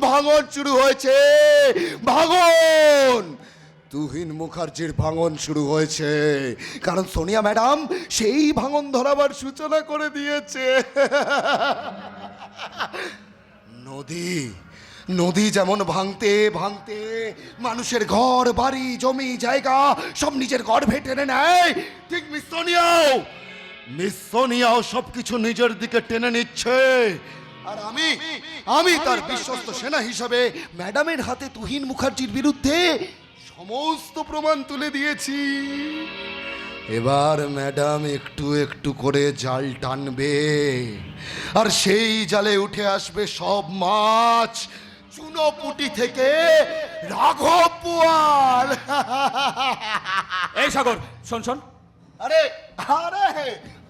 ভাঙন শুরু হয়েছে, ভাঙন। তুহিন মুখার্জির ভাঙন শুরু হয়েছে, কারণ সোনিয়া ম্যাডাম সেই ভাঙন ধরাবার সূচনা করে দিয়েছে। নদী নদী যেমন ভাঙতে ভাঙতে মানুষের ঘর বাড়ি জমি জায়গা সব নিজের গর্ভে টেনে নেয়, ঠিক মিস সোনিয়াও সবকিছু নিজের দিকে টেনে নিচ্ছে। আর আমি তার বিশ্বস্ত সেনা হিসাবে ম্যাডামের হাতে তুহিন মুখার্জির বিরুদ্ধে সমস্ত প্রমাণ তুলে দিয়েছি। এবার ম্যাডাম একটু একটু করে জাল টানবে, আর সেই জালে উঠে আসবে সব মাছ, চুনোপুটি থেকে রাঘব বোয়াল। এই সাগর, শোন শোন। আরে আরে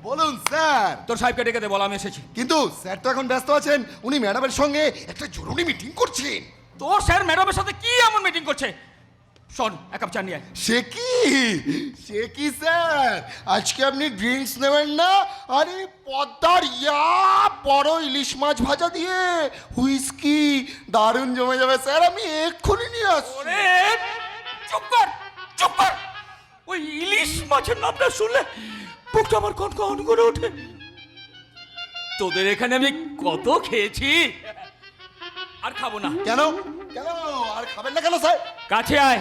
বলুন স্যার। তোর সাহেবকে ডেকে দে, বল আমি এসেছি। কিন্তু স্যার তো এখন ব্যস্ত আছেন, উনি ম্যাডামের সঙ্গে একটা জরুরি মিটিং করছেন। তোর স্যার ম্যাডামের সাথে কি এমন মিটিং করছে? শোন, এক কাপ চা নিয়ে আয়। সে কি স্যার, আজকে আপনি ড্রিঙ্কস নেবেন না? আরে পদ্মার বড় ইলিশ মাছ ভাজা দিয়ে হুইস্কি দারুণ জমে যাবে স্যার, আমি এক্ষুনি নিয়ে আসছি। ওরে চুপ কর, চুপ কর। ওই ইলিশ মাছের নামটা শুনলে বুকটা আমার কনকন করে ওঠে। তোদের এখানে আমি কত খেয়েছি, আর খাবো না। কেন কেন আর খাবেন না কেন স্যার? কাছে আয়,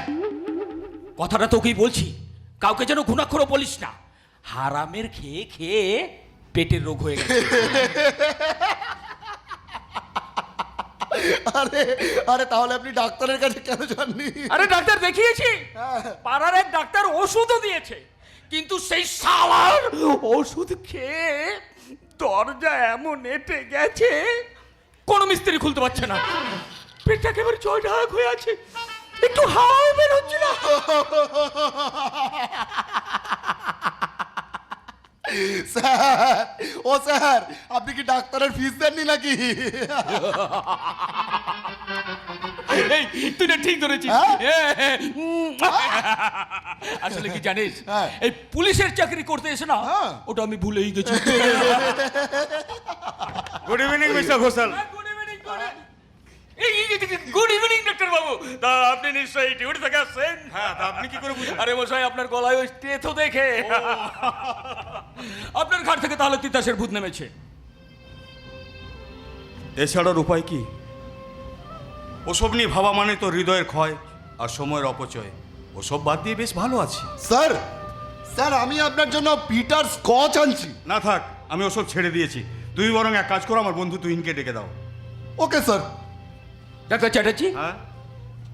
কথাটা তোকেই বলছি, কাউকে যেন ঘুণাক্ষরও বলিস না। হারামের খেয়ে খেয়ে পেটের রোগ হয়ে গেছে। আরে আরে তাহলে আপনি ডাক্তারের কাছে কেন যাননি? আরে ডাক্তার দেখিয়েছি, পাড়ার এক ডাক্তার ওষুধও দিয়েছে, কিন্তু সেই শালার ওষুধ খেয়ে দরজা এমন এঁটে গেছে কোনো মিস্ত্রি খুলতে পারছে না। পেটটা একেবারে চড়াক হয়ে আছে, একটু হাওয়া বের হচ্ছে না। স্যার, ও স্যার, আপনি কি ডাক্তারের ফিস দেননি নাকি? এই তুই না ঠিক ধরেছিস। আসলে কি জানিস, এই পুলিশের চাকরি করতে এসে না ওটা আমি ভুলেই গেছি। Good evening mister Ghoshal. Good evening doctor বাবু। তা আপনি নিশ্চয়ই ডিউটি থেকে আসছেন? হ্যাঁ, তা আপনি কি করে বুঝলেন? আরে মশাই, আপনার গলায় ওই স্টেথো দেখে আপনার ঘাট থেকে তাহলে তিতাসের ভূত নেমেছে। এছাড়ার উপায় কি? ওসব নিয়ে ভাবা মানে তো হৃদয়ের ক্ষয় আর সময়ের অপচয়। ওসব বাদ দিয়ে বেশ ভালো আছি। স্যার স্যার, আমি আপনার জন্য পিটার স্কচ আনছি। না থাক, আমি ওসব ছেড়ে দিয়েছি। তুই বরং এক কাজ করো, আমার বন্ধু তুহিনকে ডেকে দাও। Okay sir. ডাক্তার চ্যাটার্জি, হ্যাঁ,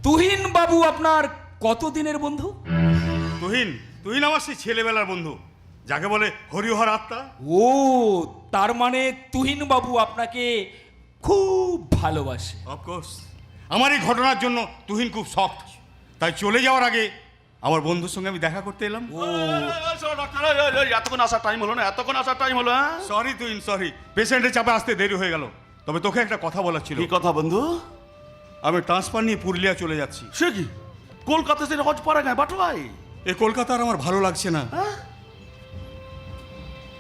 তুহিন বাবু আপনার কতদিনের বন্ধু? তুহিন আমার সেই ছেলেবেলার বন্ধু, যাকে বলে হরিহর আত্মা। ও, তার মানে তুহিন বাবু আপনাকে খুব ভালোবাসে। অফকোর্স, আমার এই ঘটনার জন্য তুহিন খুব শক্ট, তাই চলে যাওয়ার আগে আমার বন্ধুর সঙ্গে আমি দেখা করতে এলাম। এতক্ষণ আসার টাইম হলো না, এতক্ষণ আসার টাইম হলো। হ্যাঁ, সরি তুহিন, সরি, পেশেন্টের চাপে আসতে দেরি হয়ে গেল। তবে তোকে একটা কথা বলার ছিল। কি কথা বন্ধু? আমি ট্রান্সফার নিয়ে পুরুলিয়া চলে যাচ্ছি। সে কি কলকাতা থেকে হজ পাড়া গায়ে বাটুয়াই? এই কলকাতার আমার ভালো লাগছে না।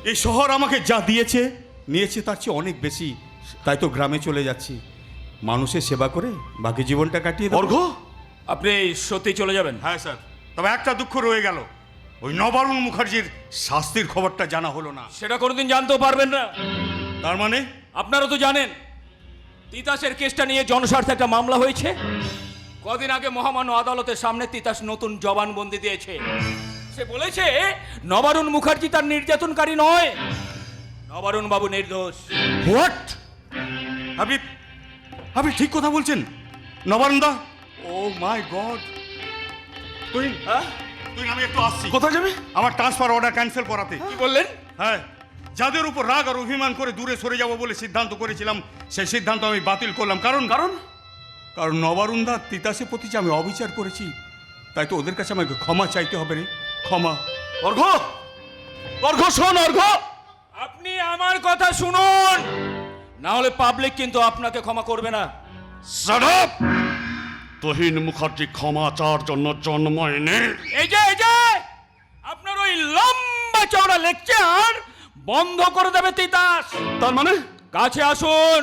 এই শহর আমাকে যা নিয়েছে তার চেয়ে অনেক বেশি। তাই তো গ্রামে চলে যাচ্ছি, মানুষের সেবা করে বাকি জীবনটা কাটিয়ে দেব। অর্ঘ, আপনি সত্যি চলে যাবেন? হ্যাঁ স্যার, তবে একটা দুঃখ রয়ে গেল, ওই নবারুণ মুখার্জির শাস্তির খবরটা জানা হলো না। সেটা কোনোদিন জানতেও পারবেন না। তার মানে আপনারা তো জানেন তিতাসের কেসটা নিয়ে জনস্বার্থে একটা মামলা হয়েছে। কদিন আগে মহামান্য আদালতের সামনে তিতাস নতুন জবানবন্দি দিয়েছে। সে বলেছে নবারুণ মুখার্জি তার নির্যাতনকারী নয়, নবারুণ বাবু নির্দোষ। হোয়াট? আপনি ঠিক কথা বলছেন নবারুণ দা? ও মাই গড! তুই আমি একটু আসছি। কোথায় যাবে? আমার ট্রান্সফার অর্ডার ক্যান্সেল করাতে। কি বললেন? হ্যাঁ, যাদের উপর রাগ আর অভিমান করে দূরে সরে যাব বলে সিদ্ধান্ত করেছিলাম, সেই সিদ্ধান্ত আমি বাতিল করলাম। কারণ নবারুণ দা তিতাসের প্রতি যে আমি অবিচার করেছি, তাই তো ওদের কাছে আমাকে ক্ষমা চাইতে হবে রে, ক্ষমা। অর্ঘ, শোন অর্ঘ, আপনি আমার কথা শুনুন, না হলে পাবলিক কিন্তু আপনাকে ক্ষমা করবে না। Shut up! তুহিন মুখার্জি ক্ষমা চাওয়ার জন্য জন্মায়নি। এই যে আপনার ওই লম্বা চওড়া লেকচার বন্ধ করে দেবে তিতাস। তার মানে কাছে আসুন।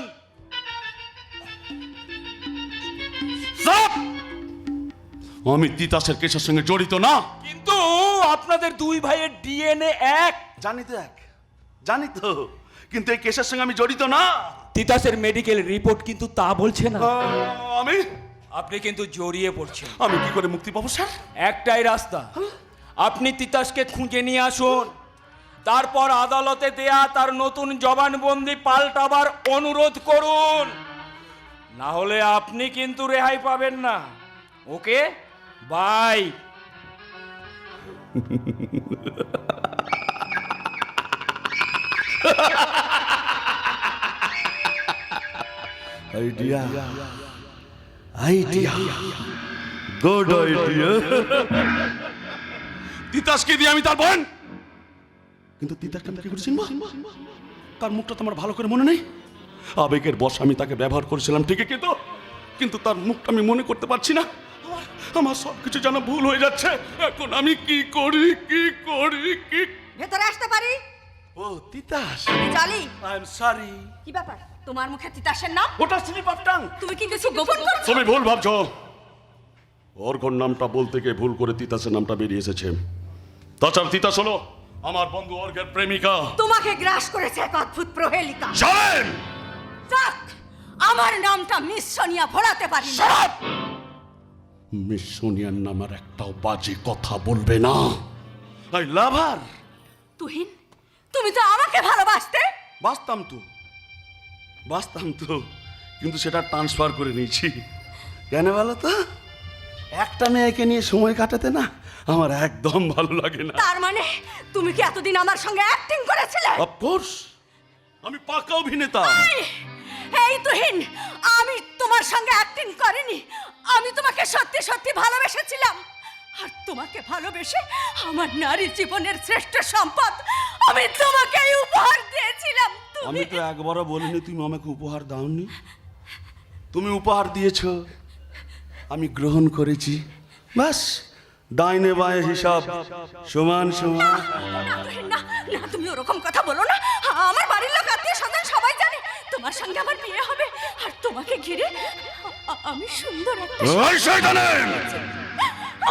স্টপ! আমি তিতাসের কেসের সঙ্গে জড়িত না। কিন্তু আপনাদের দুই ভাইয়ের ডিএনএ এক। জানি তো, কিন্তু এই কেসের সঙ্গে আমি জড়িত না। তিতাসের মেডিকেল রিপোর্ট কিন্তু তা বলছে না। আমি আপনি কিন্তু জড়িয়ে পড়ছেন। আমি কি করে মুক্তি পাবো স্যার? একটাই রাস্তা, আপনি তিতাসকে খুঁজে নিয়ে আসুন, তারপর আদালতে দেয়া তার নতুন জবানবন্দি পাল্টাবার অনুরোধ করুন, না হলে আপনি কিন্তু রেহাই পাবেন না। Okay bye. Idea, good idea. তিতাসকে দিয়ে আমি তার বোন, কিন্তু তিতাসকে আমি কি করে চিনবো? তার মুখটা তোমার ভালো করে মনে নেই। আবেগের বশ আমি তাকে ব্যবহার করেছিলাম ঠিকই, কিন্তু তার মুখটা আমি মনে করতে পারছি না। আমার সবকিছু যেন ভুল হয়ে যাচ্ছে। এখন আমি কি করি? ভেতরে আসতে পারি? ও Titas, Jolly, I am sorry. কি ব্যাপার? তোমার মুখে তিতাসের নাম? ওটা স্লিপ অফ টাং। তুমি কি কিছু গোপন করছো? তুমি ভুল ভাবছো। অর্ঘর নামটা বলতে গিয়ে ভুল করে তিতাসের নামটা বেরিয়ে এসেছে। তাছাড়া তিতাস হলো আমার বন্ধু অর্ঘের প্রেমিকা। তোমাকে গ্রাস করেছে এক অদ্ভুত প্রহেলিকা। চলেন! যাক, আমার নামটা মিস সোনিয়া ভোলাতে পারি না। মিস সোনিয়ার নামের একটাও বাজে কথা বলবে না। আই লাভ হার। তুহিন, তুমি তো আমাকে ভালোবাসতে। বাঁচতাম তো, কিন্তু সেটা ট্রান্সফার করে নিয়েছি। কেন বলো তো? একটা মেয়েকে নিয়ে সময় কাটাতে না আমার একদম ভালো লাগে না। তার মানে তুমি কি এতদিন আমার সঙ্গে অ্যাক্টিং করেছিলে? অফকোর্স, আমি পাকা অভিনেতা। এই তুহিন, আমি তোমার সঙ্গে অ্যাক্টিং করিনি। আমি তোমাকে সত্যি সত্যি ভালোবেসেছিলাম। আর তোমাকে ভালোবেসে আমার নারী জীবনের শ্রেষ্ঠ সম্পদ আমি তোমাকে উপহার দিয়েছিলাম। আমি তো একবারও বলিনি তুমি আমাকে উপহার দাওনি। তুমি উপহার দিয়েছ, আমি গ্রহণ করেছি। বাস, ডাইনে বাঁয়ে হিসাব সমান সমান। না তুহিন, না না, তুমি ওরকম কথা বলো না। আমার বাড়ির লোক, আত্মীয় স্বজন সবাই জানে তোমার সঙ্গে আমার বিয়ে হবে। আর তোমাকে ঘিরে আমি সুন্দর একটা ওই শয়তানের!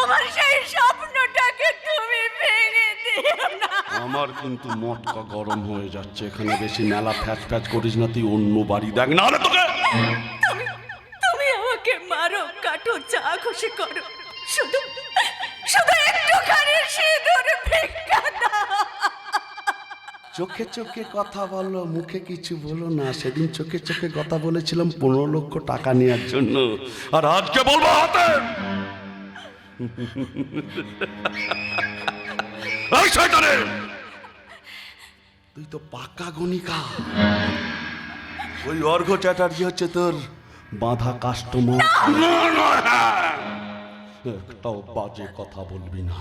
আমার সেই স্বপ্নটাকে তুমি ভেঙে দিও না। আমার কিন্তু মটকা গরম হয়ে যাচ্ছে। এখানে বেশি মেলা ফ্যাচ ফ্যাচ করিস না, তুই অন্য বাড়ি দেখ, না হলে তোকে। তুমি আমাকে মারো, কাটো, যা খুশি করো, শুধু শুধু একটুখানি সিঁদুর ভিক্ষা দাও। চোখে চোখে কথা বলো, মুখে কিছু বলো না। সেদিন চোখে চোখে কথা বলেছিলাম 15 লক্ষ টাকা নেওয়ার জন্য, আর আজকে বলবো হাতে। এই শয়তানের! তুই তো পাকা গণিকা। ওই অর্ঘ্য চ্যাটার্জি হচ্ছে তোর বাঁধা কাস্টমার। একটাও বাজে কথা বলবি না।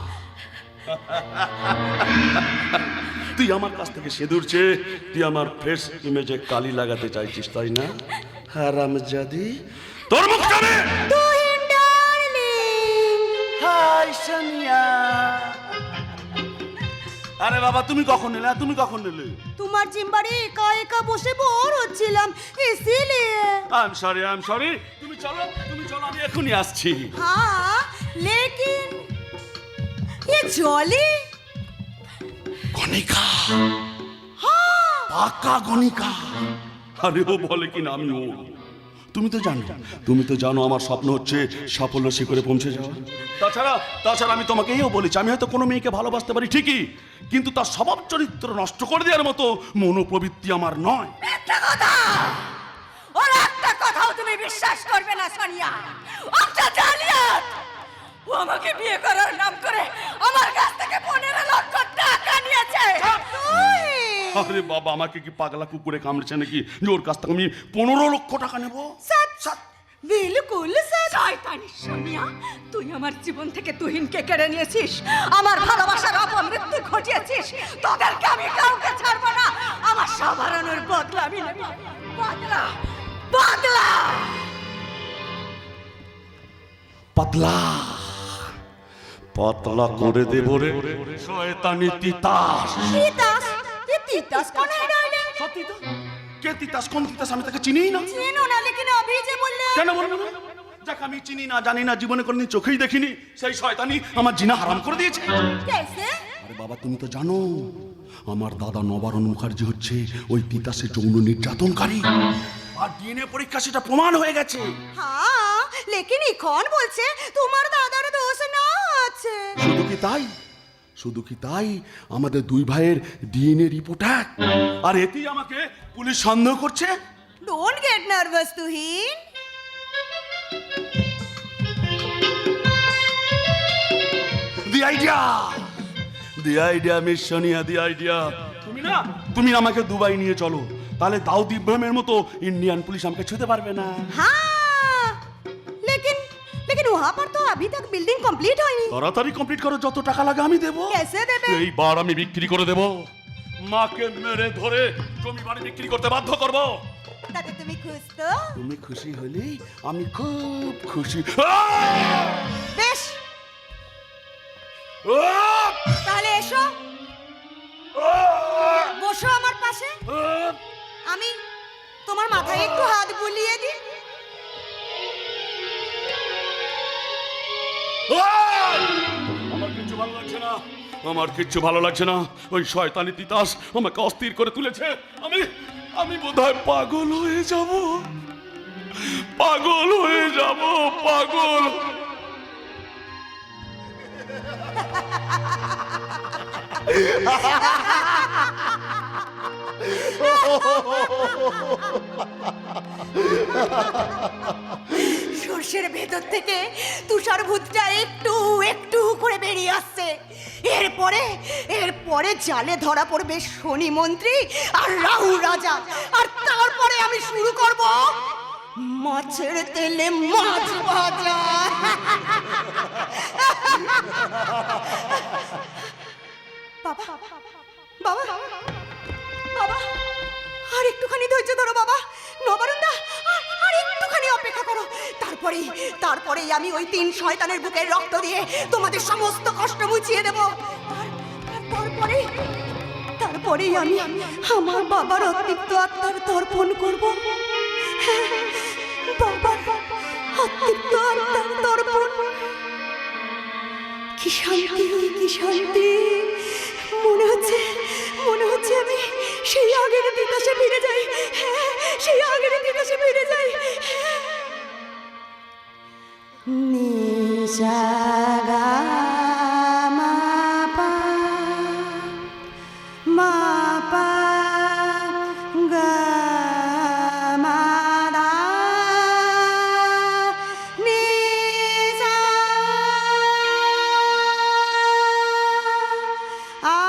তুই আমার কাছ থেকে সিঁদুর চেয়ে তুই আমার ফেস ইমেজে কালি লাগাতে চাইছিস, তাই না? হারামজাদি, তোর মুখটা নে। Tuhin darling, hi Sonia. আরে বাবা, তুমি কখন এলে? তোমার চেম্বারে একা একা বসে বোর হচ্ছিলাম, ইসিলিয়ে। I am sorry. তুমি চলো, আমি এখনই আসছি। হ্যাঁ, লেকিন ये জলি গণিকা, পাকা গণিকা। আরে ও বলে কিনা আমি ও। তুমি তো জানো আমার স্বপ্ন হচ্ছে সাফল্য শিখরে পৌঁছে যাওয়া। তাছাড়া আমি তোমাকে এও বলেছি, আমি হয়তো কোনো মেয়েকে ভালোবাসতে পারি ঠিকই, কিন্তু তার স্বভাব চরিত্র নষ্ট করে দেওয়ার মতো মনোপ্রবৃত্তি আমার নয়। একটা কথা, ওর একটা কথাও তুমি বিশ্বাস করবে না সোনিয়া। একটা জালিয়াত। ও আমাকে বিয়ে করার নাম করে আমার কাছ থেকে 15 লক্ষ টাকা নিয়েছে। আরে বাবা, আমাকে কি পাগলা কুকুরে কামড়েছে নাকি যে ওর কাছ থেকে আমি 15 লক্ষ টাকা নেব? বিলকুল শয়তানি সোনিয়া, তুই আমার জীবন থেকে তুহিনকে কেড়ে নিয়েছিস, আমার ভালোবাসার অপমৃত্যু ঘটিয়েছিস। তোদেরকে আমি কাউকে ছাড়বো না। আমার সব হারানোর বদলা আমি নেব। বদলা পাতলা করে দেব রে শয়তানি তিতাস। তিতাস? তিতাস কোন है डार्लिंग? সত্যি তো? কে তিতাস, কোন তিতাস? আমি তাকে চিনিই না। চিনো না, लेकिन अभी যে বললে। কেন বলবো না? যাকে আমি চিনি না, জানি না, জীবনে কোনদিন চোখেই দেখিনি, সেই শয়তানি আমার জিনা হারাম করে দিয়েছে। कैसे? আরে বাবা, তুমি তো জানো আমার দাদা নবারুণ মুখার্জি হচ্ছে ওই তিতাসের যৌন নির্যাতনকারী, আর ডিএনএ পরীক্ষা সেটা প্রমাণ হয়ে গেছে। हाँ, लेकिन इकॉन বলছে তোমার দাদার দোষ না আছে। শুধু কি তাই, শুধু কি তাই, আমাদের দুই ভাইয়ের ডিএনএ রিপোর্ট এক, আর এতেই আমাকে পুলিশ সন্দেহ করছে। Don't get nervous Tuhin. The idea, the idea miss Sonia, the idea. তুমি আমাকে দুবাই নিয়ে চলো, তাহলে দাউদ ইব্রাহিমের মতো ইন্ডিয়ান পুলিশ আমাকে ছুঁতে পারবে না। हाँ, लेकिन वहाँ पर तो अभी तक बिल्डिंग कंप्लीट হয়নি। তাড়াতাড়ি কমপ্লিট করো, যত টাকা লাগে আমি দেবো। कैसे देबे? এইবার আমি বিক্রি করে দেবো, মাকে মেরে ধরে জমি বাড়ি বিক্রি করতে বাধ্য করবো। তাতে তুমি খুশ তো? তুমি খুশি হলেই আমি খুব খুশি। বেশ, তাহলে এসো, বসো আমার পাশে, আমি তোমার মাথায় একটু হাত বুলিয়ে দিই। আমার কিচ্ছু ভালো লাগছে না, আমার কিচ্ছু ভালো লাগছে না। ওই শয়তানি তিতাস আমাকে অস্থির করে তুলেছে। আমি বোধহয় পাগল হয়ে যাব, পাগল হয়ে যাব, পাগল। সর্ষের ভেতর থেকে তুষার ভূতটা একটু একটু করে বেরিয়ে আসছে। এরপরে জালে ধরা পড়বে শনি মন্ত্রী আর রাহু রাজা, আর তারপরে আমি শুরু করব মাছের তেলে মাছ ভাজা। বাবা বাবা বাবা, আর একটুখানি ধৈর্য ধরো বাবা। নবারুণদা, আর একটুখানি অপেক্ষা করো, তারপরেই আমি ওই 3 শয়তানের বুকের রক্ত দিয়ে তোমাদের সমস্ত কষ্ট মুছিয়ে দেব। তারপরেই আমি আমার বাবার অতৃপ্ত আত্মার তর্পণ করব। বাবার অতৃপ্ত আত্মার তর্পণ। কি শান্তি, কি শান্তি। মনে হচ্ছে আমি সেই আগের তিতাসে ফিরে যাই। হ্যাঁ, সেই আগের তিতাসে ফিরে যাই। নিশা গা মা পা, মা পা গা মা দা, নিশা আ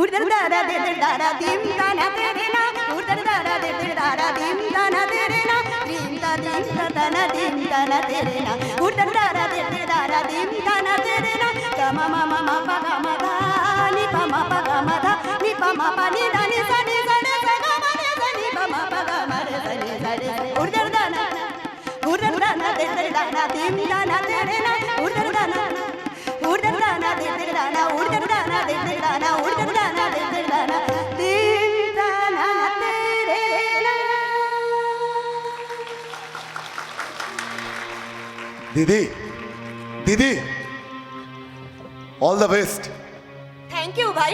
উর্দর দারা দে দে দারা দিম দানা তেরে না উর্দর দারা দে দে দারা দিম দানা তেরে না দিম দানা দিম দানা তেরে না উর্দর দারা দে দে দারা দিম দানা তেরে না গমা মা মা পা গা মা ধা নি পা মা পা গা মা ধা নি পা মা পা নি ধা নি সা নি সা নি সা গা মা নি সা নি পা মা পা গা মা রে সা নি সা রে উর্দর দানা দে দে দানা দিম দানা তেরে না উর্দর দানা দে দে দানা উর্দর দানা দে দে দানা উর্দর দানা দে দে দানা দিম দানা তেরে না। দিদি দিদি, all the best. Thank you ভাই।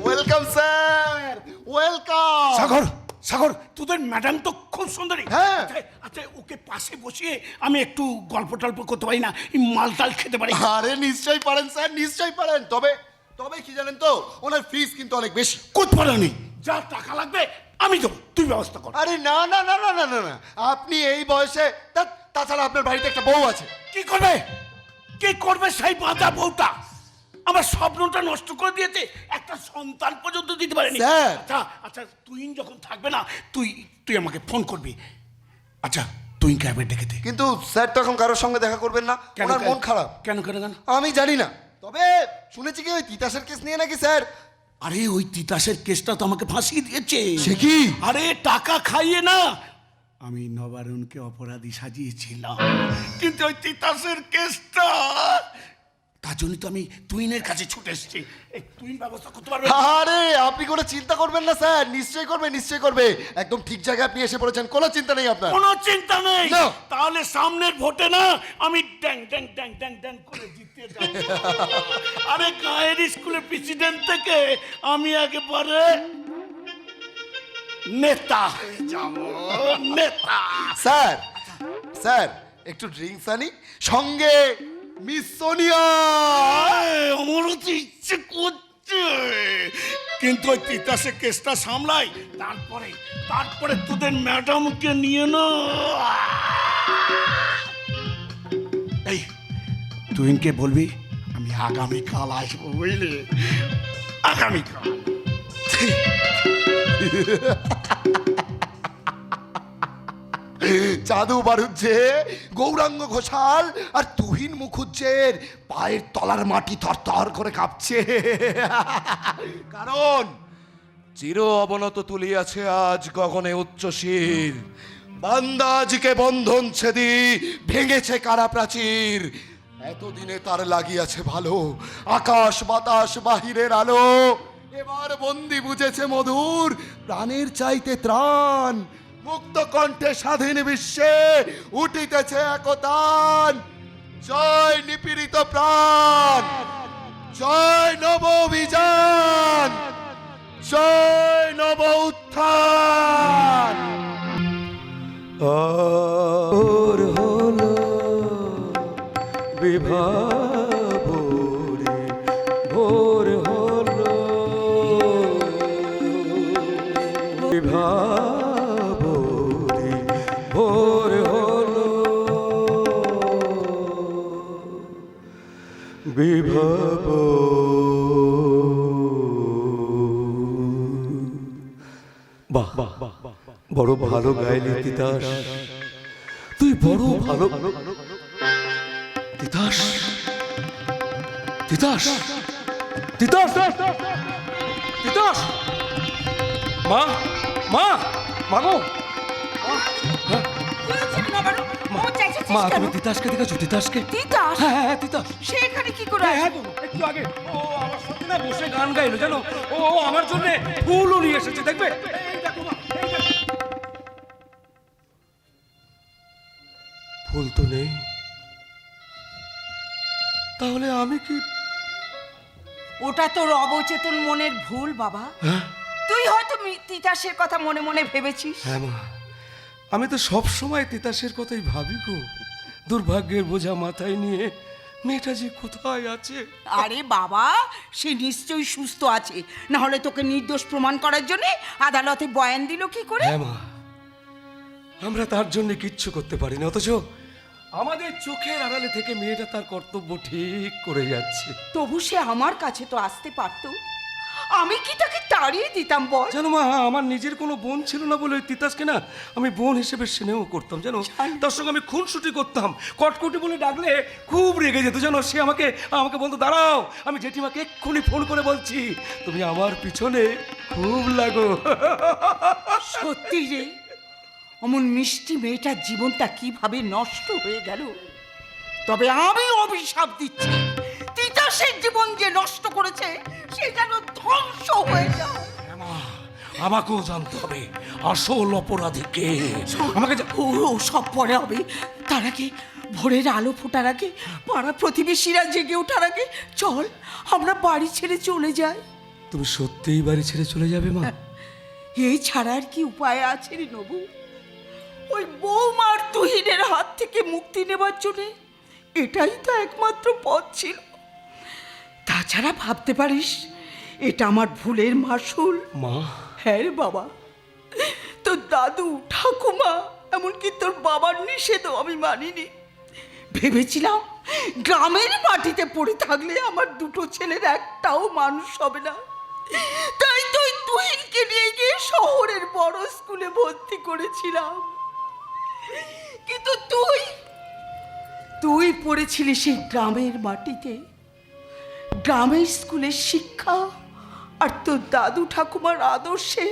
Welcome sir, welcome. Sagar Sagar, তোদের ম্যাডাম তো খুব সুন্দরী। হ্যাঁ। আচ্ছা ওকে পাশে বসিয়ে আমি একটু গল্প টল্প করতে পারি না, মাল টাল খেতে পারি? আরে নিশ্চয়ই পারেন স্যার, নিশ্চয়ই পারেন। তবে তবে কি জানেন তো, ওনার ফিস কিন্তু অনেক বেশি। করতে পারি, যা টাকা লাগবে আমি দেবো, তুই ব্যবস্থা কর। আরে না না না না না না না, আপনি এই বয়সে, তাছাড়া আপনার বাড়িতে একটা বউ আছে। কি করবে, কি করবে সেই বাঁধা বউটা? আমার স্বপ্নটা নষ্ট করে দিয়েছে, একটা সন্তান পর্যন্ত দিতে পারেনি। স্যার। আচ্ছা আচ্ছা, তুই যখন থাকবে না, তুই তুই আমাকে ফোন করবি। আচ্ছা তুই ক্যাবে ডেকে দে। কিন্তু স্যার তো এখন কারোর সঙ্গে দেখা করবেন না, ওনার মন খারাপ। কেন কেন কেন? আমি জানি না, তবে শুনেছি কি ওই তিতাসের কেস নিয়ে নাকি স্যার। আরে ওই তিতাসের কেসটা তো আমাকে ফাঁসিয়ে দিয়েছে। সে কি? আরে টাকা খাইয়ে না, আমি নবারুণকে অপরাধী সাজিয়েছিলাম, কিন্তু ওই তিতাসের কেসটা, তার জন্য তো আমি তুইনের কাছে ছুটে এসেছি। এই তুইন ব্যবস্থা করতে পারবে? আরে আপনি কোনো চিন্তা করবেন না স্যার, নিশ্চয়ই করবে, নিশ্চয়ই করবে। একদম ঠিক জায়গায় আপনি এসে পড়েছেন, কোনো চিন্তা নেই আপনার। কোনো চিন্তা নেই। না। তাহলে সামনের ভোটে না আমি ড্যাং ড্যাং ড্যাং ড্যাং ড্যাং করে জিতে যাব। আরে গায়ের স্কুলের প্রেসিডেন্ট থেকে আমি একেবারে নেতা হয়ে যাব, নেতা। স্যার স্যার, একটু ড্রিঙ্কস আনি, সঙ্গে মিস সোনিয়া। আমারও তো ইচ্ছে করছে, কিন্তু ওই তিতাসে কেসটা সামলাই, তারপরে তারপরে তোদের ম্যাডামকে নিয়ে না। এই তুইকে বলবি আমি আগামীকাল আসবো, বুঝলি? আগামীকাল। চাঁদু বাড়ুজ্জে, গৌরাঙ্গ ঘোষাল আর তুহিন মুখুজ্জের পায়ের তলার মাটি থরথর করে কাঁপছে, কারণ চির অবনত তুলিয়াছে আজ গগনে উচ্চশির। বান্দাজিকে বন্ধন ছেদি ভেঙেছে কারা প্রাচীর। এতদিনে তার লাগিয়াছে ভালো, আকাশ বাতাস বাহিরের আলো। এবার বন্দি বুঝেছে মধুর, প্রাণের চাইতে ত্রাণ। মুক্ত কণ্ঠে স্বাধীন বিশ্বে উঠিতেছে একতান। জয় নিপীড়িত প্রাণ, জয় নব অভিযান, জয় নব উত্থান। আর হলো বিভাবরে ভোর হলো বিভাবরে ভোর হলো বিভাব। বাহ বড় ভালো গাইলি তিতাস, তুই বড় ভালো। তিতাস তিতাস তিতাস তিতাস, মা মা মাগো, মা তুমি তিতাসকে দেখেছো? তিতাসকে? তিতাস? হ্যাঁ হ্যাঁ তিতাস। সে এখানে কি করে? হ্যাঁ গো, একটু আগে ও আমার সাথে না বসে গান গাইলো জানো। ও আমার জন্য ফুলও নিয়ে এসেছে, দেখবে? এই দেখো মা, এই দেখো। ফুল তো নেই, তাহলে আমি কি? ওটা তোর অবচেতন মনের ভুল বাবা। তুই হয়তো তিতাসের কথা মনে মনে ভেবেছিস। হ্যাঁ মা, আমি তো সব সময় তিতাসের কথাই ভাবি গো। দুর্ভাগ্যের বোঝা মাথায় নিয়ে মেয়েটা যে কোথায় আছে। আরে বাবা, সে নিশ্চয়ই সুস্থ আছে, না হলে তোকে নির্দোষ প্রমাণ করার জন্য আদালতে বয়ান দিল কি করে? হ্যাঁ মা, আমরা তার জন্য কিচ্ছু করতে পারি না, অথচ আমাদের চোখের আড়ালে থেকে মেয়েটা তার কর্তব্য ঠিক করে যাচ্ছে। তবু সে আমার কাছে তো আসতে পারতো, আমি কি তাকে তাড়িয়ে দিতাম বল? জানো মা, আমার নিজের কোনো বোন ছিল না বলে ওই তিতাসকে না আমি বোন হিসেবে স্নেহ করতাম, জানো। তার সঙ্গে আমি খুনসুটি করতাম, কটকটি বলে ডাকলে খুব রেগে যেত, জানো। সে আমাকে আমাকে বলতো, দাঁড়াও, আমি জেঠিমাকে এক্ষুনি ফোন করে বলছি, তুমি আমার পিছনে খুব লাগো। সত্যি রে, অমন মিষ্টি মেয়েটার জীবনটা কিভাবে নষ্ট হয়ে গেল। তবে আমি অভিশাপ দিচ্ছি, তিতাসের জীবন যে নষ্ট করেছে সে যেন ধ্বংস হয়ে যায়। আমাকেও জানতে হবে আসল অপরাধী কে। আমাকে ও সব পরে হবে, তার আগে ভোরের আলো ফোটার আগে, পাড়া প্রতিবেশীরা জেগে ওঠার আগে চল আমরা বাড়ি ছেড়ে চলে যাই। তুমি সত্যিই বাড়ি ছেড়ে চলে যাবে মা? এই ছাড়া আর কি উপায় আছে রে নবু? ওই বৌমার তুহিনের হাত থেকে মুক্তি নেবার জন্যে এটাই তো একমাত্র পথ ছিল। তাছাড়া ভাবতে পারিস এটা আমার ভুলের মাসুল। মা, হ্যাঁ রে বাবা, তোর দাদু ঠাকুমা এমনকি তোর বাবার নিষেধও আমি মানিনি। ভেবেছিলাম গ্রামের মাটিতে পড়ে থাকলে আমার দুটো ছেলের একটাও মানুষ হবে না, তাই তুই তুহিনকে নিয়ে গিয়ে শহরের বড় স্কুলে ভর্তি করেছিলাম। কিন্তু তুই পড়েছিলি সেই গ্রামের মাটিতে, গ্রামের স্কুলের শিক্ষা আর তোর দাদু ঠাকুমার আদর্শে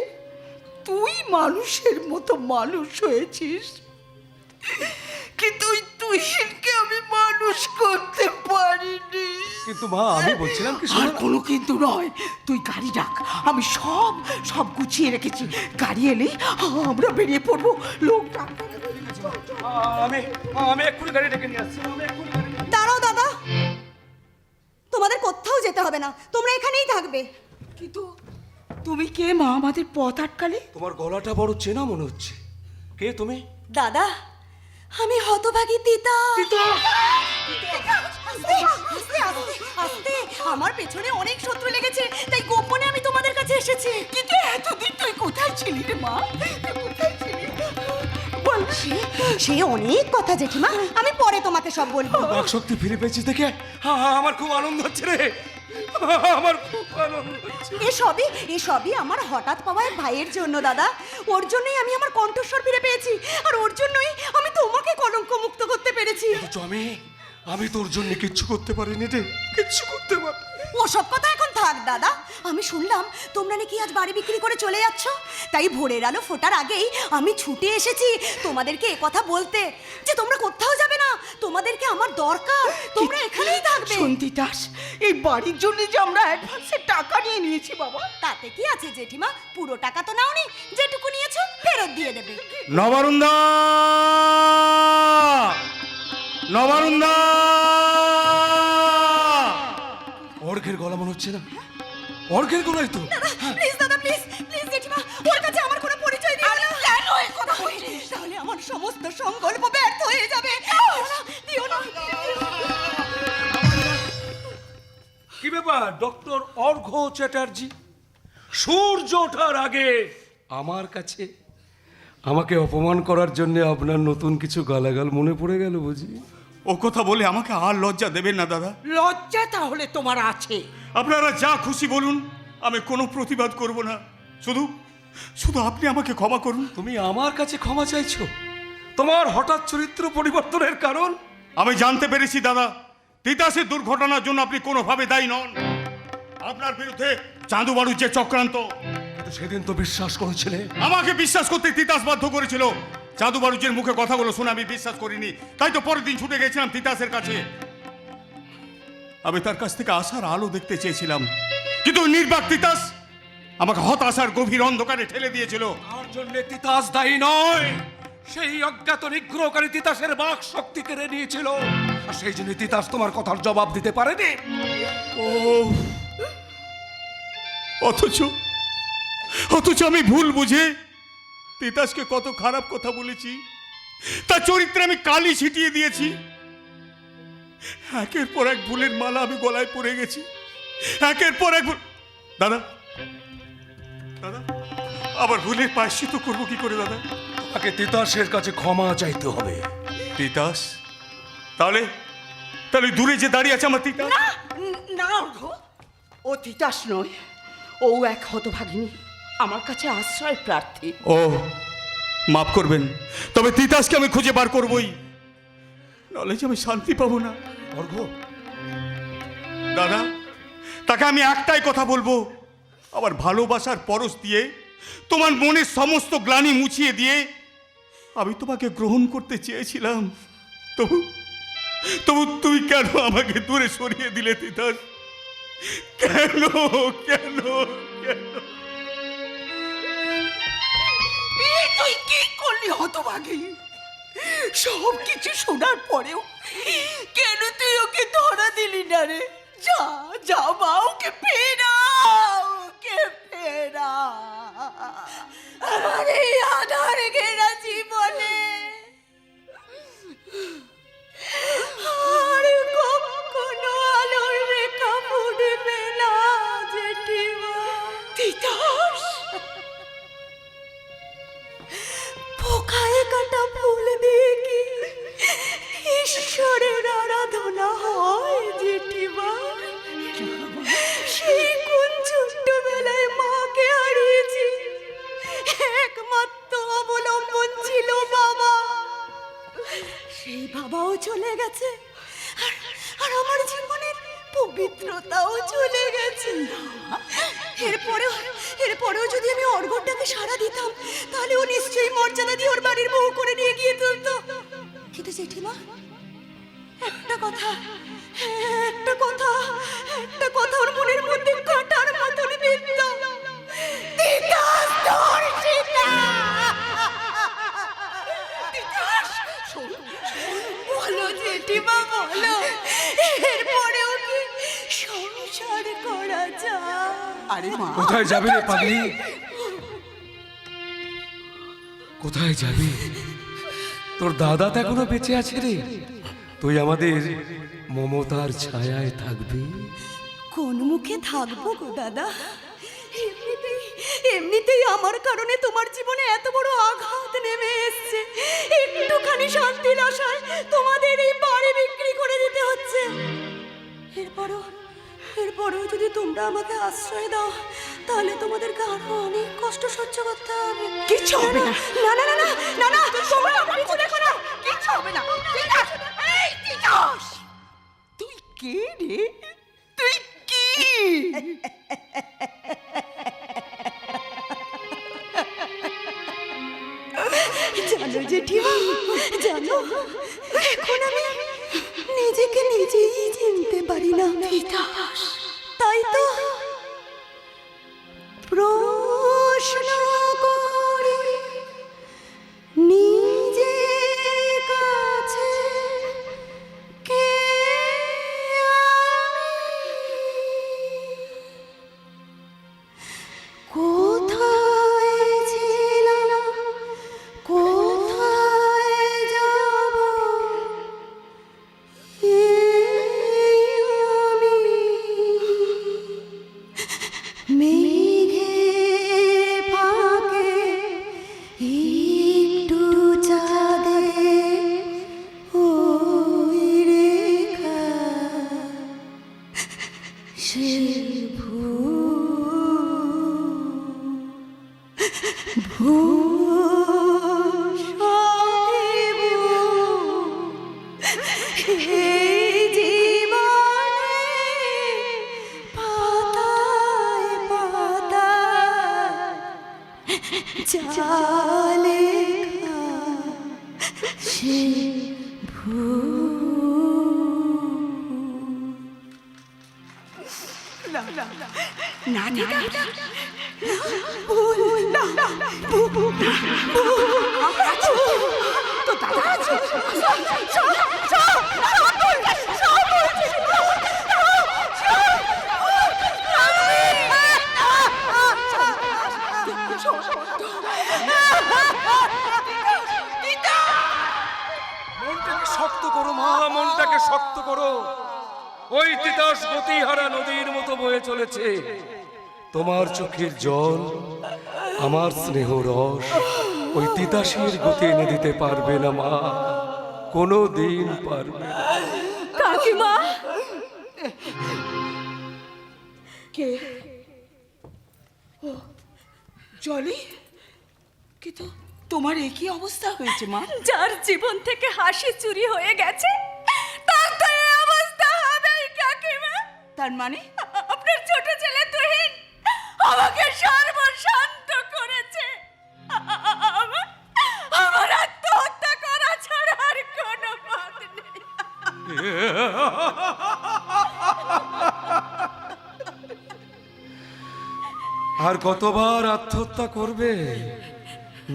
তুই মানুষের মতো মানুষ হয়েছিস। কিন্তু ওই তুহিনকে আমি মানুষ করতে পারিনি। কিন্তু মা, আমি বলছিলাম কি, আর কোনো কিন্তু নয়, তুই গাড়ি ডাক, আমি সব গুছিয়ে রেখেছি। গাড়ি এলেই আমরা বেরিয়ে পড়বো। লোক ডাক। আমি এক্ষুনি গাড়ি ডেকে নিয়ে আসছি। দাঁড়াও দাদা, তোমাদের কোথাও যেতে হবে না, তোমরা এখানেই থাকবে। কিন্তু তুমি কে মা, আমাদের পথ আটকালে? তোমার গলাটা বড় চেনা মনে হচ্ছে, কে তুমি? দাদা, আমি হতভাগী তিতা। আস্তে, আস্তে, আস্তে, আমার পেছনে অনেক শত্রু লেগেছে, তাই গোপনে আমি তোমাদের কাছে এসেছি। কিন্তু এতদিন তুই কোথায় ছিলি রে মা? তুই কোথায় ছিলি বল। সে অনেক কথা জেঠিমা, আমি পরে তোমাকে সব বলবো। বাক শক্তি ফিরে পেয়েছি দেখে আমার খুব আনন্দ হচ্ছে রে, আমার খুব আনন্দ হচ্ছে। এসবই আমার হঠাৎ পাওয়া এক ভাইয়ের জন্য দাদা। ওর জন্যই আমি আমার কণ্ঠস্বর ফিরে পেয়েছি, আর ওর জন্যই আমি তোমাকে কলঙ্ক মুক্ত করতে পেরেছি। অথচ আমি তোর জন্য কিচ্ছু করতে পারিনি রে, কিচ্ছু করতে পারি। ওসব কথা এখন থাক দাদা। আমি শুনলাম তোমরা নাকি আজ বাড়ি বিক্রি করে চলে যাচ্ছ, তাই ভোরের আলো ফোটার আগেই আমি ছুটে এসেছি তোমাদেরকে কথা বলতে যে তোমরা কোথাও যাবে না, তোমাদেরকে আমার দরকার, তোমরা এখানেই থাকবে। শুনতি দাস, এই বাড়ির জন্য যে আমরা অ্যাডভান্সের টাকা নিয়ে নিয়েছি বাবা। তাতে কি আছে জেঠিমা, পুরো টাকা তো নাওনি, যেটুকু নিয়েছো ফেরত দিয়ে দেবে। নবারুন্দা, নবারুন্দা। অর্ঘের গলা মনে হচ্ছে না? অর্ঘের গলাই তো। প্লিজ দাদা, প্লিজ প্লিজ জেঠিমা, ওর কাছে আমার কোনো পরিচয় দিও না। কেন এই কথা বলছিস? তাহলে আমার সমস্ত সংকল্প ব্যর্থ হয়ে যাবে। দিও না। কি ব্যাপার ডক্টর অর্ঘ চ্যাটার্জি? সূর্য ওঠার আগে আমার কাছে আমাকে অপমান করার জন্য আপনার নতুন কিছু গালাগাল মনে পড়ে গেল বুঝি? ও কথা বলে আমাকে আর লজ্জা দেবেন না দাদা। লজ্জা তাহলে তোমার আছে? আপনারা যা খুশি বলুন, আমি কোনো প্রতিবাদ করব না। শুধু শুধু আপনি আমাকে ক্ষমা করুন। তুমি আমার কাছে ক্ষমা চাইছো? তোমার হঠাৎ চরিত্র পরিবর্তনের কারণ? আমি জানতে পেরেছি দাদা, তিতাসের দুর্ঘটনার জন্য আপনি কোনোভাবে দায়ী নন। আপনার বিরুদ্ধে চাঁদু বাড়ুর যে চক্রান্ত, কিন্তু সেদিন তো বিশ্বাস করেছিলে। আমাকে বিশ্বাস করতে তিতাস বাধ্য করেছিল। চাঁদু বাড়ুজের মুখে কথাগুলো শুনে আমি বিশ্বাস করিনি, তাই তো পরের দিন ছুটে গেছিলাম তিতাসের কাছে। আমি তার কাছ থেকে আশার আলো দেখতে চেয়েছিলাম, কিন্তু ওই নির্বাক তিতাস আমাকে হতাশার গভীর অন্ধকারে ঠেলে দিয়েছিল। তার জন্য তিতাস দায়ী নয়, সেই অজ্ঞাত নিগ্রহকারী তিতাসের বাক শক্তি কেড়ে নিয়েছিল, আর সেই জন্য তিতাস তোমার কথার জবাব দিতে পারেনি। ও অথচ আমি ভুল বুঝে তিতাসকে কত খারাপ কথা বলেছি, তার চরিত্রে আমি কালি ছিটিয়ে দিয়েছি। একের পর এক ভুলের মালা আমি গলায় পড়ে গেছি, একের পর এক দাদা দাদা আবার ভুলের প্রায়শ্চিত্ত করবো কি করে দাদা? তাকে তিতাসের কাছে ক্ষমা চাইতে হবে। তিতাস? তাহলে তাহলে দূরে যে দাঁড়িয়ে আছে আমার তিতাস? না অর্ঘ, ও তিতাস নয়, ও এক হতভাগিনী, আমার কাছে আশ্রয় প্রার্থী। ও মাফ করবেন, তবে তিতাসকে আমি খুঁজে বার করবই, নাহলে যে আমি শান্তি পাবো না। অর্ঘ, দাদা তাকে আমি একটাই কথা বলবো, আমার ভালোবাসার পরশ দিয়ে তোমার মনের সমস্ত গ্লানি মুছিয়ে দিয়ে আমি তোমাকে গ্রহণ করতে চেয়েছিলাম, তবু তবু তুমি কেন আমাকে দূরে সরিয়ে দিলে তিতাস? কেন কেন কেন? তুই কি করলি হতভাগী? সব কিছু শোনার পরেও কেন তুই ওকে ধরা দিলি না রে? যা যা মা, ওকে ফেরা, ওকে ফেরা। আমার এই আধার ঘেরা জীবনে আর কখনো আলোর রেখা ফুটবে না জেঠিমা। তিতাস, পোকায় কাটা ফুল দিয়ে কি ঈশ্বরের আরাধনা হয় জেঠিমা? সেই কোন ছোট্টবেলায় মাকে হারিয়েছি, একমাত্র অবলম্বন ছিল বাবা, সেই বাবাও চলে গেছে, আর আমার জীবনের পবিত্রতাও চলে গেছে। এরপরেও যদি আমি অর্ঘটাকে সাড়া দিতাম, তাহলে ও নিশ্চয়ই মর্যাদা দিয়ে ওর বাড়ির বউ করে নিয়ে গিয়ে তুলতো। কিন্তু জেঠিমা, একটা কথা ওর মনের মধ্যে কাটার মতন বিদ্যা। তিতাস তোর সীতা। তিতাস, বলো জেঠিমা, বলো, এরপরেও কি সংসার করা যায়? আরে মা, কোথায় যাবি রে পাগলি? কোথায় যাবি? তোর দাদা তো এখনো বেঁচে আছে রে, তুই আমাদের মমতার ছায়ায় থাকবি। কোন মুখে থাকবো গো দাদা? এমনিতেই আমার কারণে তোমার জীবনে এত বড় আঘাত নেমে এসছে, একটুখানি শান্তির আশায় তোমাদের এই বাড়ি বিক্রি করে দিতে হচ্ছে। এরপরও যদি তোমরা আমাকে আশ্রয় দাও, তাহলে তোমাদেরকে আরো অনেক কষ্ট সহ্য করতে হবে। কিচ্ছু হবে না, না না না না না না, তোমরা আমার কিছু দেখো না, কিচ্ছু হবে না। তিতাস, এই তিতাস, তুই কে রে? তুই কি? জানো জেঠিমা, জানো, এখন আমি নিজেকে নিজেই চিনতে পারি না। তাই তো প্রশ্ন করি নিজের কাছে, কে আমি? কোথায় ছিলাম, কোথায় যাব, মেঘের ফাঁকে একটু চাঁদে ওই রেখা, সে লেখা সে না দিদা, ভুল না, তো দাদা আছে, মনটাকে শক্ত করো মা, মনটাকে শক্ত করো। তিতাস গতিহারা নদীর মতো বয়ে চলেছে। তোমার চোখের জল, আমার স্নেহ রস ওই তিতাসের গতি এনে দিতে পারবে না মা, কোনো দিন পারবে না। কাকিমা, কে? ও জলি, কিন্তু তোমার একই অবস্থা হয়েছে মা। যার জীবন থেকে হাসি চুরি হয়ে গেছে তার তো এই অবস্থা হবেই কাকিমা। তার মানে আপনার ছোট ছেলে তুহিন আমাকে সর্বশান্ত করেছে। আমার আত্মহত্যা করা ছাড়া আর কোনো পথ নেই। আর কতবার আত্মহত্যা করবে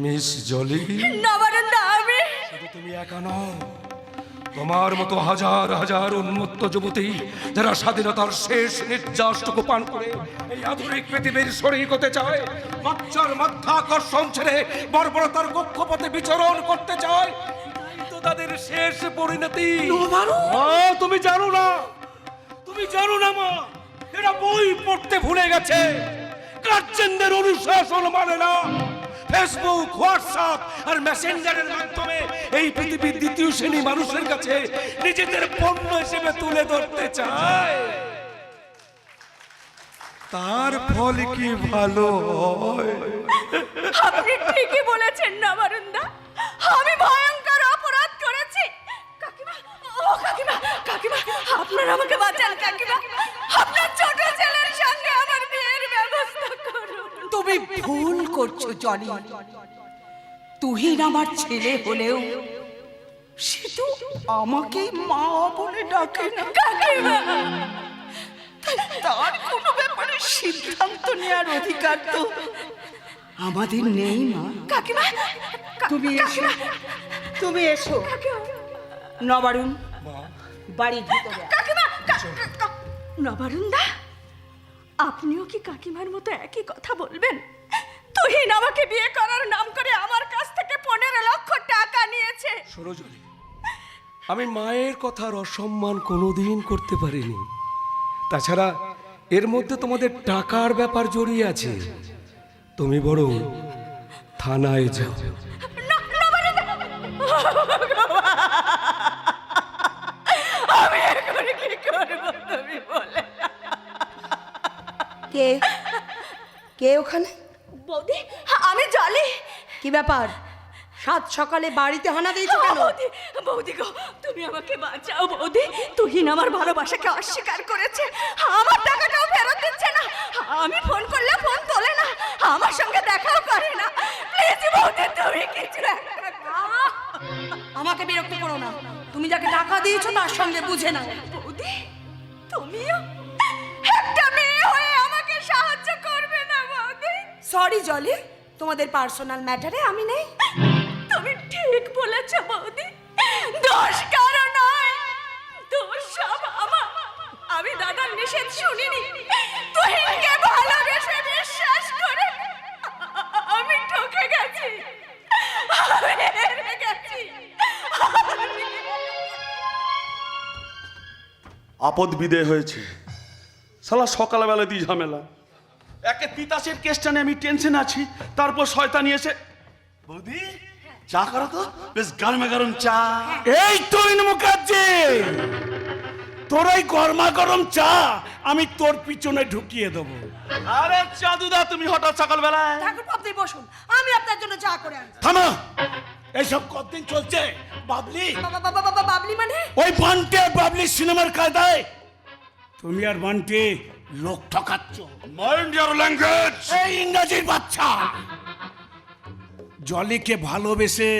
মিস জলি? নবানন্দা, আমি শুধু তুমি একা নও, তোমার মতো হাজার হাজার উন্মত্ত যুবতী যারা স্বাধীনতার শেষ নির্যাসটুকু পান করে এই আধুনিক পৃথিবীর শরীর হতে চায়, বাচ্চার মাধ্যাকর্ষণ ছেড়ে বর্বরতার কক্ষপথে বিচরণ করতে চায়, এটাই তো তাদের শেষ পরিণতি। তুমি জানো না, তুমি জানো না মা, এরা বই পড়তে ভুলে গেছে, গার্জেনদের অনুশাসন মানে না, ফেসবুক, হোয়াটসঅ্যাপ আর মেসেঞ্জারের মাধ্যমে এই পৃথিবীর দ্বিতীয় শ্রেণী মানুষের কাছে নিজেদের পণ্য হিসেবে তুলে ধরতে চায়। তার ফল কি ভালো হয়? আপনি ঠিকই বলেছেন নবানন্দা, আমি ভয়ঙ্কর অপরাধ করেছি। কাকিমা, ও কাকিমা, কাকিমা আপনারা আমাকে বাঁচান। কাকিমা, আপনার ছোট ছেলের সঙ্গে আমার বিয়ের ব্যবস্থা করুন। তুমি ভুল করছো জলি। তুহিন আমার ছেলে হলেও সে তো আমাকে মা বলে ডাকে না। কাকিমা, তার কোনো ব্যাপারে সিদ্ধান্ত নেওয়ার অধিকার তো আমাদের নেই মা। কাকিমা, তুমি এসো, তুমি এসো। নবারুণ, বাড়ির ভিতরে আয়। কাকিমা, নবারুন্দা, আপনিও কি কাকিমার মতো একই কথা বলবেন? তুহিন আমাকে বিয়ে করার নাম করে আমার কাছ থেকে 15 লক্ষ টাকা নিয়েছে। সরোজনী, আমি মায়ের কথার অসম্মান কোনোদিন করতে পারিনি। তাছাড়া এর মধ্যে তোমাদের টাকার ব্যাপার জড়িয়ে আছে। তুমি বরং থানায় যাও। আমি এখন কি করব তুমি বলে? কে কে ওখানে? বৌদি, আমি জলি। কি ব্যাপার, সাত সকালে বাড়িতে হানা দিয়েছো কেন? বৌদি, বৌদি গো, তুমি আমাকে বাঁচাও বৌদি। তুহিন আমার ভালোবাসাকে অস্বীকার করেছে, আমার টাকাটাও ফেরত দিচ্ছে না। আমি ফোন করলে ফোন তোলে না, আমার সঙ্গে দেখাও করে না। প্লিজ বৌদি, তুমি কিছু একটা করো। আমাকে বিরক্ত করো না, তুমি যাকে টাকা দিয়েছো তার সঙ্গে বুঝে নাও। বৌদি, তুমিও একটা মেয়ে হয়ে আমাকে সাহায্য করবে না বৌদি? সরি জলি, তোমাদের পার্সোনাল ম্যাটারে আমি নেই। তুমি ঠিক বলেছ বৌদি, দোষ কারো নয়, দোষ সব আমার। আমি দাদার নিষেধ শুনিনি, তুহিনকে ভালোবেসে বিশ্বাস করে আমি ঠকে গেছি, আমি হেরে গেছি। আপদ বিদেয় হয়েছে, শালা সকালবেলা দিয়ে ঝামেলা। একে তিতাসের কেসটা নিয়ে আমি টেনশন আছি, তারপর শয়তানি এসে। বৌদি, চা করো তো, বেশ গরমা গরম চা। এই তুহিন মুখার্জি, তোর এই গরমা গরম চা আমি তোর পিছনে ঢুকিয়ে দেবো। আরে চাঁদুদা, তুমি হঠাৎ সকালবেলায়? ঠাকুর আপনি বসুন, আমি আপনার জন্য চা করে আনছি। থামো, এইসব কতদিন চলছে? বাবলি, বাবলি মানে? ওই বান্টে বাবলি সিনেমার কায়দায় তুমি আর বান্টে লোক ঠকাচ্ছ। Mind your language. এই ইংরাজির বাচ্চা, জলিকে ভালোবেসে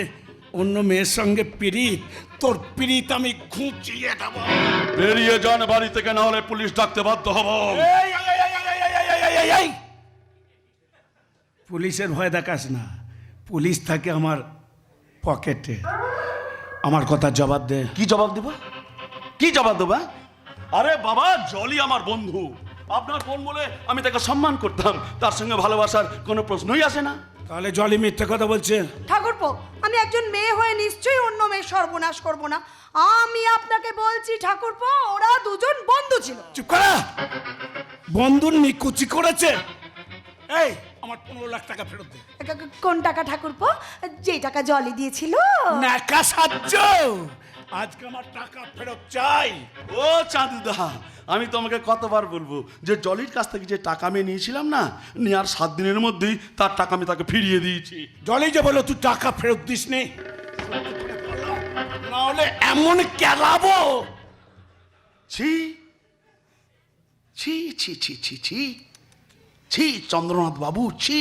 অন্য মেয়ের সঙ্গে পিরিত, তোর পিরিত আমি ঘুঁচিয়ে দেবো। বেরিয়ে যান বাড়ি থেকে, না হলে পুলিশ ডাকতে বাধ্য হব। এই, পুলিশের ভয় দেখাস না, পুলিশ থাকে আমার পকেটে। আমার কথা জবাব দে। কি জবাব দেব? কি জবাব দেবা? আরে বাবা, জলি আমার বন্ধু, আপনার বোন বলে আমি তাকে সম্মান করতাম, তার সঙ্গে ভালোবাসার কোনো প্রশ্নই আসে না। তাহলে জলি মিথ্যে কথা বলছে। ঠাকুরপো, আমি একজন মেয়ে হয়ে নিশ্চয়ই অন্য মেয়ের সর্বনাশ করব না। আমি আপনাকে বলছি ঠাকুরপো, ওরা দুজন বন্ধু ছিল। চুপ করা। বন্ধুর নিকুচি করেছে। এই আমার 15 লাখ টাকা ফেরত দে। কোন টাকা ঠাকুরপো? যে টাকা জলি দিয়েছিল। নাকা সাহায্য, আজকে আমার টাকা ফেরত চাই। ও চাঁদুদা, আমি তোমাকে কতবার বলবো যে জলির কাছ থেকে যে টাকা আমি নিয়েছিলাম না, নেওয়ার 7 দিনের মধ্যেই তার টাকা আমি তাকে ফিরিয়ে দিয়েছি। জলি যে বলো তুই টাকা ফেরত দিস নি, নাহলে এমন কেলাবো। ছি ছি ছি ছি ছি ছি ছি চন্দ্রনাথ বাবু, ছি।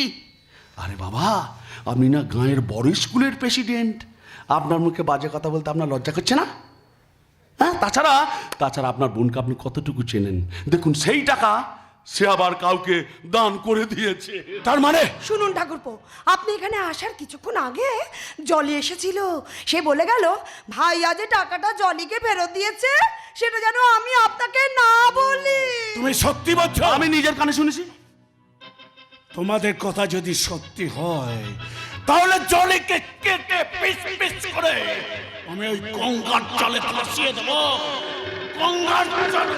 আরে বাবা, আপনি না গাঁয়ের বড় স্কুলের প্রেসিডেন্ট, আপনার মুখে বাজে কথা বলতে আপনার লজ্জা করছে না? হ্যাঁ, তাছাড়া আপনার বোনকে আপনি কতটুকু চেনেন? দেখুন, সেই টাকা সে আবার কাউকে দান করে দিয়েছে। তার মানে শুনুন ঠাকুরপো, আপনি এখানে আসার কিছুক্ষণ আগে জলি এসেছিল। সে বলে গেল ভাইয়া যে টাকাটা জলিকে ফেরত দিয়েছে সেটা যেন আমি আপনাকে না বলি। তুমি সত্যি বলছো? আমি নিজের কানে শুনেছি। তোমাদের কথা যদি সত্যি হয় তাহলে জলিকে কেটে পিস পিস করে আমি ওই গঙ্গার জলে ভাসিয়ে দেবো। গঙ্গার জলে।